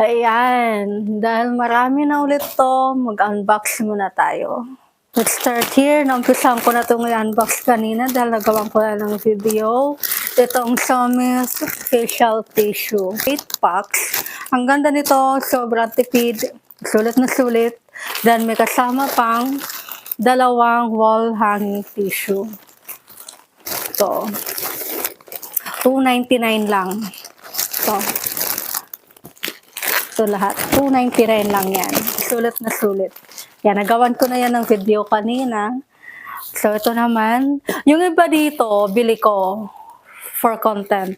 Ayan, dahil marami na ulit 'to, mag-unbox muna tayo. Let's start here. Naumpisahan ko na 'tong i-unbox kanina dahil nagawan ko na ng video. Itong Xiaomi's facial tissue, 8 packs. Ang ganda nito, sobrang tipid, sulit na sulit. Then may kasama pang dalawang wall hanging tissue. Ito, $2.99 lang. Ito lahat, $2.99 lang yan. Sulit na sulit. Yan, nagawan ko na yan ng video kanina. So, ito naman. Yung iba dito, bili ko for content.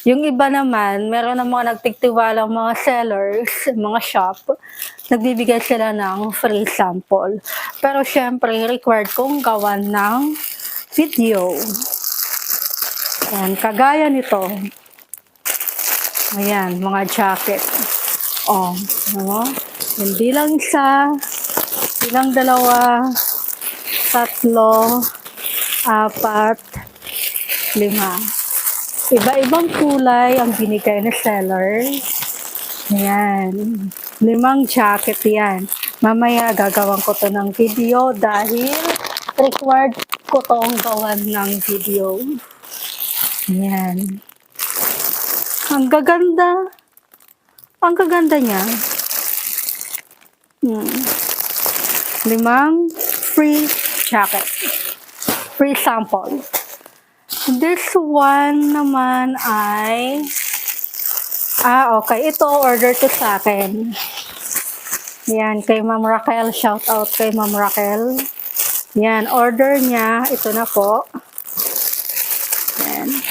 Yung iba naman, meron ng mga nagtigtiwalang mga sellers, mga shop, nagbibigay sila ng free sample. Pero syempre, required kong gawan ng video. Yan, kagaya nito. Ayan, mga jacket. Oh, ano? Hindi lang isa, hindi lang dalawa, tatlo, apat, 5. Iba-ibang kulay ang binigay na seller. Ayan. 5 jacket yan. Mamaya gagawin ko to ng video dahil required ko tong gawan ng video. Ayan. Ang gaganda. Ang gaganda niya. 5 free jacket. Free sample. This one naman ay okay. Ito order to sa akin. Yan, kay Ma'am Raquel. Shout out kay Ma'am Raquel. Yan, order niya. Ito na po. Yan.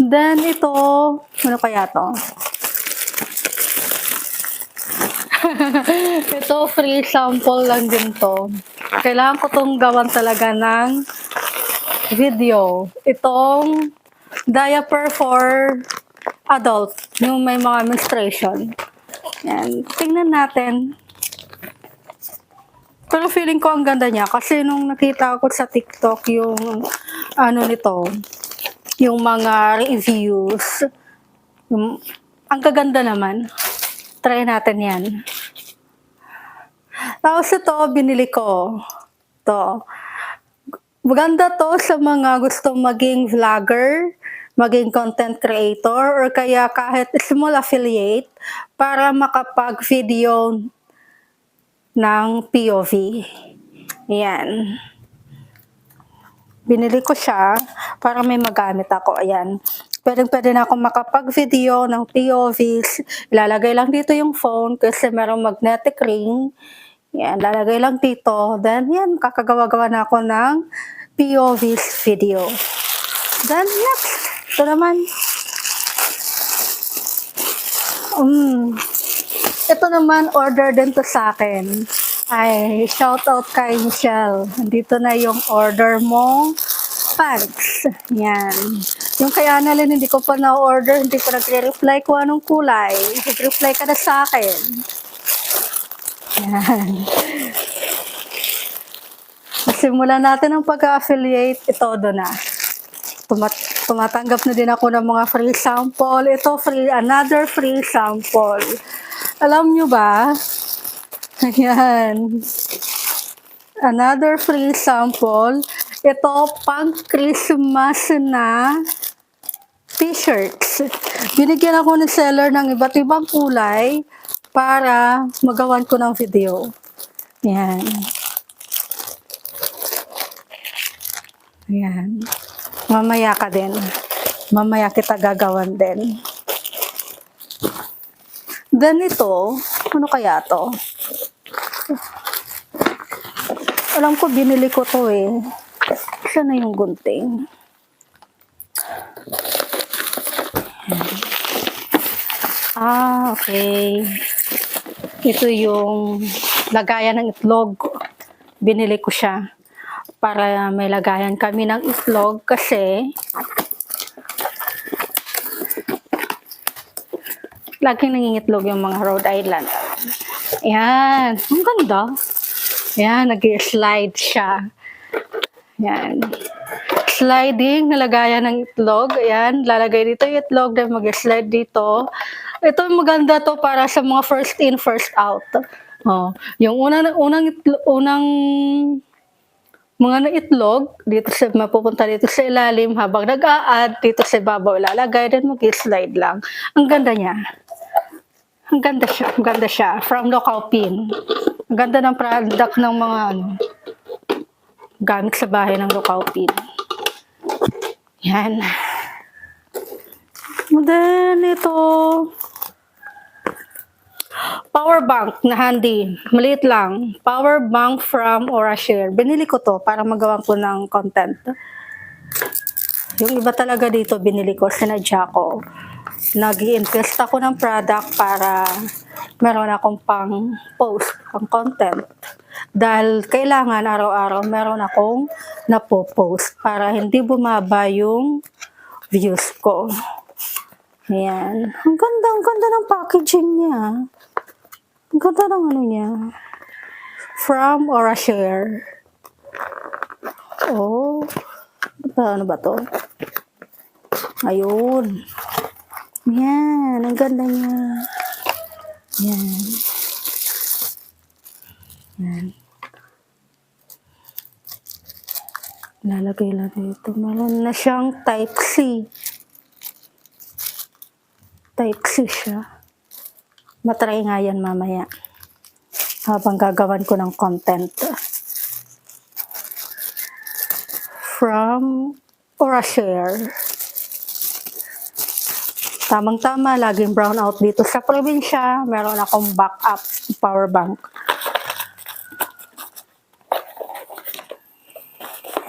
Then ito, ano kaya to? Ito, free sample lang din to. Kailangan ko tong gawan talaga ng video. Itong diaper for adult, yung may mga menstruation. Yan, tingnan natin. Pero feeling ko ang ganda niya kasi nung nakita ko sa TikTok yung ano nito, yung mga reviews, ang gaganda naman. Try natin yan. Tapos ito, binili ko. Ito. Maganda to sa mga gustong maging vlogger, maging content creator, or kaya kahit small affiliate para makapag-video ng POV. Yan. Binili ko siya para may magamit ako. Ayan. Pwede na akong makapag-video ng POVs. Ilalagay lang dito yung phone kasi merong magnetic ring. Yan, lalagay lang dito. Then, yan, kakagawa-gawa na ako ng POVs video. Then, next. Ito naman. Ito naman, order din to sa akin. Ay, shout out kay Michelle. Nandito na yung order mo. Pants. Yan. Yung kay Annalyn, hindi ko pa na-order, hindi pa nagre-reply kung anong kulay. Nag-reply ka na sa akin. Yan. Simulan natin ang pag-affiliate. Ito doon na. Tumatanggap na din ako ng mga free sample. Ito, another free sample. Alam nyo ba? Ayan. Another free sample. Ito, pang Christmas na t-shirts. Binigyan ako ng seller ng iba't ibang kulay para magawan ko ng video. Yan. Yan. Mamaya ka din. Mamaya kita gagawan din. Then ito, ano kaya to? Alam ko binili ko to eh. Saan na yung gunting? Okay. Ito yung lagayan ng itlog. Binili ko siya para may lagayan kami ng itlog kasi laging nangingitlog yung mga Rhode Island. Ayan. Ang ganda. Ayan, nag-slide siya. Ayan. Sliding, nalagayan ng itlog. Ayan, lalagay dito yung itlog, then mag-slide dito. Ito maganda 'to para sa mga first in, first out. Oh, yung unang mga na itlog dito mapupunta dito sa ilalim habang nag-a-add dito sa ibabaw ilalagay, then mag-i-slide lang. Ang ganda niya. Ang ganda siya from Locaupin. Ang ganda ng product ng mga gamit sa bahay ng Locaupin. Yan. Then ito, power bank na handy. Maliit lang. Power bank from Orashare. Binili ko to para magawa ko ng content. Yung iba talaga dito binili ko, sinadya ko. Nag-i-invest ako ng product para meron akong pang post, pang content. Dahil kailangan araw-araw meron akong napopost para hindi bumaba yung views ko. Ayan. Ang ganda ng packaging niya. Ang ganda ng ano niya. From Orashare. Oh. Ano ba to? Ayun. Yan. Ang ganda niya. Yan. Yan. Lalagay lang dito. Meron na siyang Type-C. Type-C siya. Matry nga yan mamaya. Habang gagawan ko ng content. From Orashare. Tamang-tama, laging brown out dito sa probinsya. Meron akong backup power bank.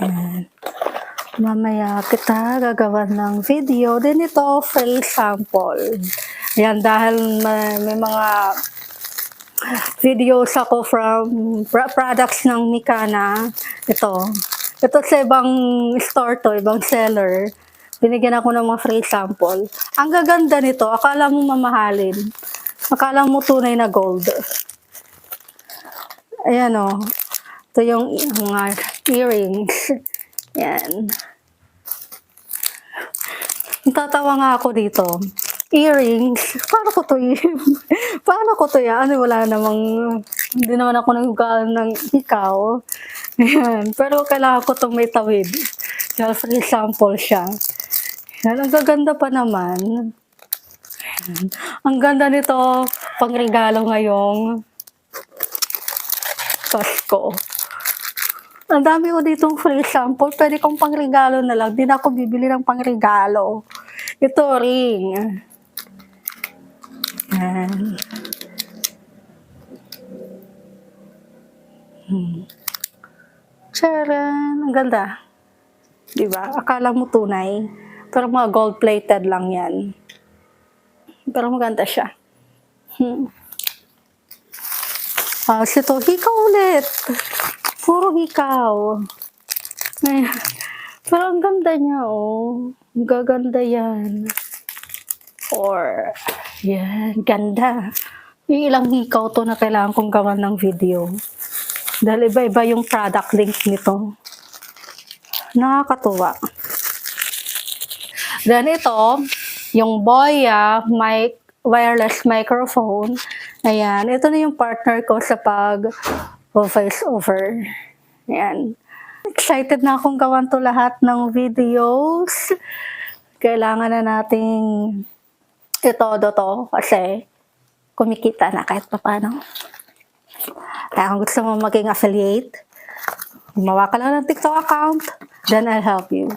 Ayan. Mamaya kita gagawan ng video. Then ito, free sample. Yan, dahil may mga videos ako from products ng Mikana. Ito sa ibang store to, ibang seller. Binigyan ako ng mga free sample. Ang gaganda nito, akala mo mamahalin. Akala mo tunay na gold. Ayan o. Ito yung mga earrings. Yan. Tatawa nga ako dito. Earrings. Paano ko to yan? Ano, wala namang, hindi naman ako naghugaan ng ikaw. Ayan. Pero kailangan ko itong may tawid. Dahil free sample siya. Yan. Ang gaganda pa naman. Ayan. Ang ganda nito, pangregalo ngayong Pasko. Ang dami ko ditong free sample. Pwede kong pangregalo na lang. Di na ako bibili ng pangregalo. Ito, ring. Yan. Charan! Ang ganda. Diba? Akala mo tunay. Pero mga gold-plated lang yan. Pero maganda siya. Ito, hikaw ulit. Puro hikaw. Pero ang ganda niya, oh. Ang gaganda yan. Or, yan, ganda. Yung ilang hikaw to na kailangan kong gawan ng video. Dahil iba-iba yung product link nito. Nakakatuwa. Then ito, yung Boya wireless microphone. Ayan, ito na yung partner ko sa voice over. Ayan. Excited na akong gawan to lahat ng videos. Kailangan na nating itodo to kasi kumikita na kahit pa paano. Kaya kung gusto mo maging affiliate, gumawa ka lang ng TikTok account, then I'll help you.